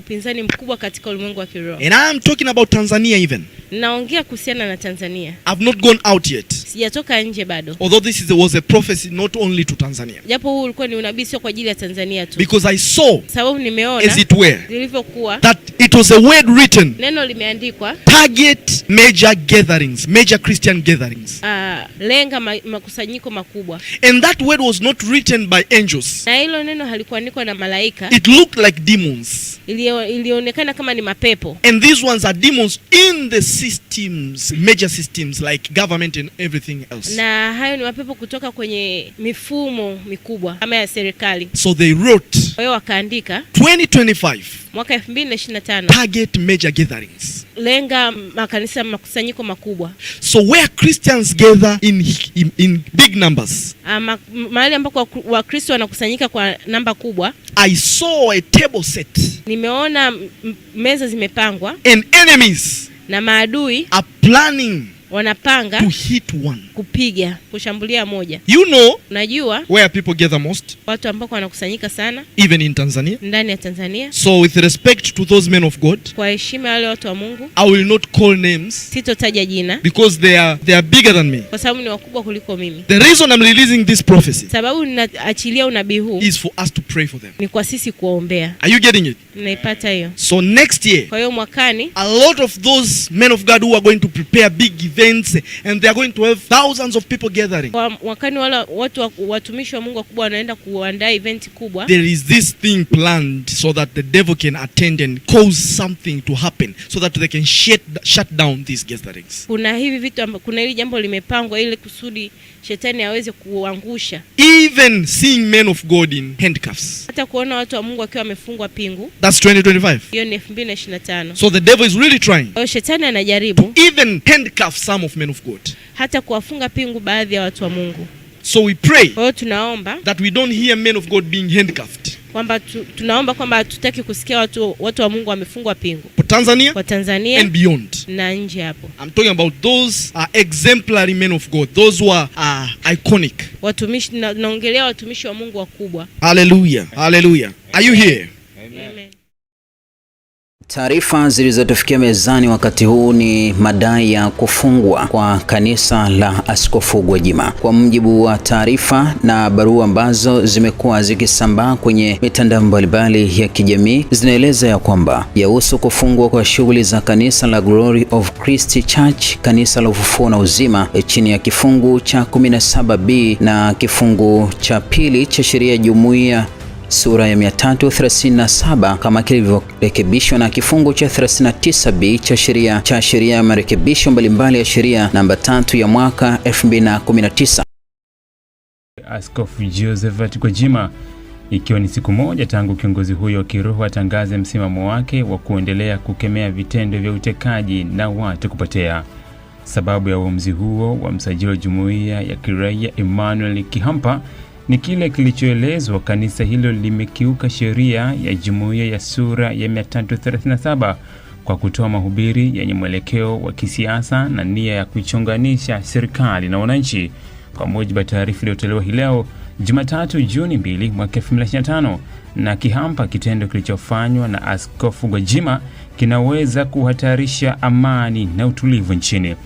upinzani mkubwa katika ulimwengu wa kiroho. And I'm talking about Tanzania even. Naongea kuhusiana na Tanzania. I've not gone out yet. Sijatoka nje bado. Although was a prophecy not only to Tanzania. Japo huu ulikuwa ni unabii sio kwa ajili ya Tanzania tu. Because I saw, sababu nimeona, as it were, lilivyokuwa, that it was a word written. Neno limeandikwa. Target major gatherings, major Christian gatherings. Lenga makusanyiko makubwa. And that word was not written by angels. Na hilo neno halikuandikwa na malaika. It looked like demons. Ilionekana kama ni mapepo. And these ones are demons in the systems, major systems like government and everything else. Na hayo ni mapepo kutoka kwenye mifumo mikubwa kama ya serikali. So they wrote, kwa hiyo wakaandika 2025 mwaka 2025, target major gatherings. Lenga makanisa makusanyiko makubwa. So where Christians gather in big numbers. Mahali ambako Wakristo wanakusanyika kwa namba kubwa. I saw a table set. Nimeona meza zimepangwa. And enemies na maadui are planning, wanapanga to hit one, kupiga, kushambulia moja. You know, unajua where people gather most? Watu ambao wanakusanyika sana, even in Tanzania, ndani ya Tanzania. So with respect to those men of God, kwa heshima wale watu wa Mungu, I will not call names, sitotaja jina, because they are bigger than me, kwa sababu ni wakubwa kuliko mimi. The reason I'm releasing this prophecy, sababu ninaachilia unabii huu, is for us to pray for them. Ni kwa sisi kuombea. Are you getting it? Naipata hiyo. So next year, kwa hiyo mwakani, a lot of those men of God who are going to prepare big events and they are going to have thousands of people gathering. Kwa mwakani wala watu watumishi wa Mungu wakubwa wanaenda kuandaa event kubwa. There is this thing planned so that the devil can attend and cause something to happen so that they can shut down these gatherings. Kuna hivi vitu kuna hili jambo limepangwa ili kusudi shetani aweze kuangusha. Even seeing men of God in handcuffs. Hata kuona watu wa Mungu wakiwa wamefungwa pingu. That's 2025. Hiyo ni 2025. So the devil is really trying. Kwa shetani anajaribu even handcuff some of men of God. Hata kuwafunga pingu baadhi ya watu wa Mungu. So we pray. Kwa hiyo tunaomba that we don't hear men of God being handcuffed. Kwamba tunaomba kwamba hatutaki kusikia watu wa Mungu wamefungwa pingu. For Tanzania, kwa Tanzania and beyond. Na nje hapo. I'm talking about those exemplary men of God. Those who are iconic. Watumishi, naongelea watumishi wa Mungu wakubwa. Hallelujah. Hallelujah. Are you here? Amen. Taarifa zilizotufikia mezani wakati huu ni madai ya kufungwa kwa kanisa la Askofu Gwajima. Kwa mujibu wa taarifa na barua ambazo zimekuwa zikisambaa kwenye mitandao mbalimbali ya kijamii, zinaeleza ya kwamba yahusu kufungwa kwa shughuli za kanisa la Glory of Christ Church, kanisa la Ufufuo na Uzima, chini ya kifungu cha 17B na kifungu cha pili cha sheria ya jumuiya sura ya 337 kama kilivyorekebishwa na kifungu cha 39B cha sheria ya marekebisho mbalimbali ya sheria namba 3 ya mwaka 2019. Askofu Josephat Gwajima, ikiwa ni siku moja tangu kiongozi huyo wa kiroho atangaze msimamo wake wa kuendelea kukemea vitendo vya utekaji na watu kupotea. Sababu ya uamuzi huo wa msajili wa jumuiya ya kiraia Emmanuel Kihampa ni kile kilichoelezwa kanisa hilo limekiuka sheria ya jumuiya ya sura ya 337 kwa kutoa mahubiri yenye mwelekeo wa kisiasa na nia ya kuichonganisha serikali na wananchi. Kwa mujibu wa taarifa iliyotolewa hii leo Jumatatu Juni 2 mwaka 2025 na Kihampa, kitendo kilichofanywa na Askofu Gwajima kinaweza kuhatarisha amani na utulivu nchini.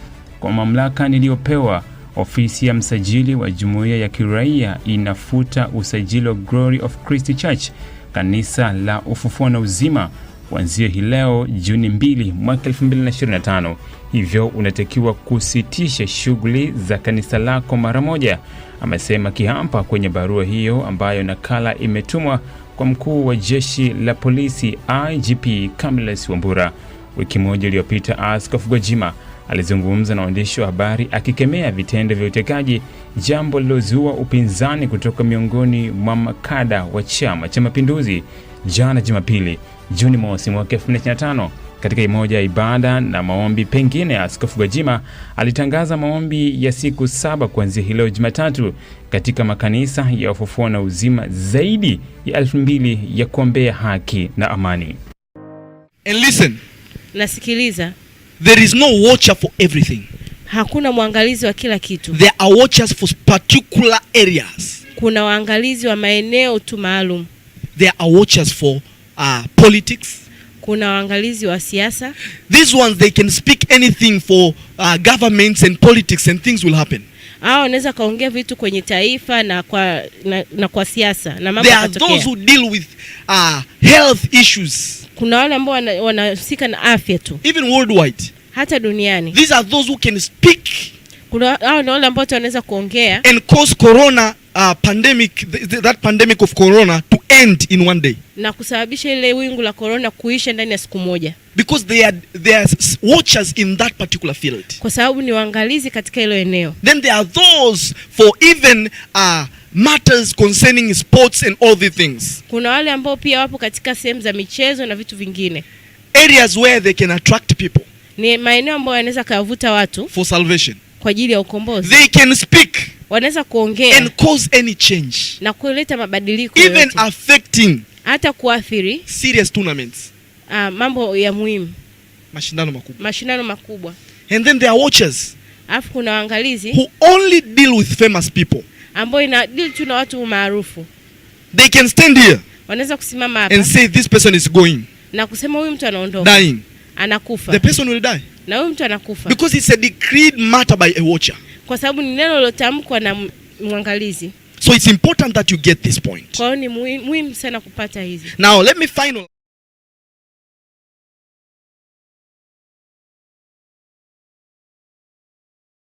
Kwa mamlaka niliyopewa, ofisi ya msajili wa jumuiya ya kiraia inafuta usajili wa Glory of Christ Church, kanisa la Ufufuo na Uzima, kuanzia hii leo Juni 2 mwaka 2025. Hivyo unatakiwa kusitisha shughuli za kanisa lako mara moja, amesema Kihampa kwenye barua hiyo ambayo nakala imetumwa kwa mkuu wa jeshi la polisi IGP Camillus Wambura. Wiki moja iliyopita, Askofu Gwajima alizungumza na waandishi wa habari akikemea vitendo vya utekaji, jambo lilozua upinzani kutoka miongoni mwa makada wa Chama cha Mapinduzi. Jana Jumapili, Juni mosi mwaka 2025, katika moja ya ibada na maombi pengine, Askofu Gwajima alitangaza maombi ya siku 7 kuanzia hilo Jumatatu katika makanisa ya Ufufuo na Uzima zaidi ya 2000 ya kuombea haki na amani. And listen. Nasikiliza. There is no watcher for everything. Hakuna mwangalizi wa kila kitu. There are watchers for particular areas. Kuna waangalizi wa maeneo tu maalum. There are watchers for politics. Kuna waangalizi wa siasa. These ones, they can speak anything for governments and politics, and things will happen. Hao wanaweza kaongea vitu kwenye taifa na kwa siasa na mambo There are yatatokea. those who deal with health issues. Kuna wale ambao wanahusika na afya tu. Even worldwide. Hata duniani. These are those who can speak. Kuna hao na wale ambao wanaweza kuongea And cause corona pandemic, that pandemic of corona to end in one day. Na kusababisha ile wingu la corona kuisha ndani ya siku moja. Because they are watchers in that particular field. Kwa sababu ni waangalizi katika hilo eneo. Then there are those for even matters concerning sports and all the things. Kuna wale ambao pia wapo katika sehemu za michezo na vitu vingine. Areas where they can attract people. Ni maeneo ambayo yanaweza kavuta watu for salvation. Kwa ajili ya ukombozi. They can speak. Wanaweza kuongea and cause any change. Na kuleta mabadiliko even yote. Affecting hata kuathiri serious tournaments. Mambo ya muhimu. Mashindano makubwa. And then there are watchers. Alafu kuna waangalizi who only deal with famous people. Ambao ina deal tu na watu maarufu. They can stand here. Wanaweza kusimama hapa. And say this person is going. Na kusema huyu mtu anaondoka. Dying. Anakufa. The person will die. Na huyu mtu anakufa. Because it's a decreed matter by a watcher. Kwa sababu ni neno lilotamkwa na mwangalizi. So it's important that you get this point. Kwa hiyo ni muhimu sana kupata hizi. Now let me final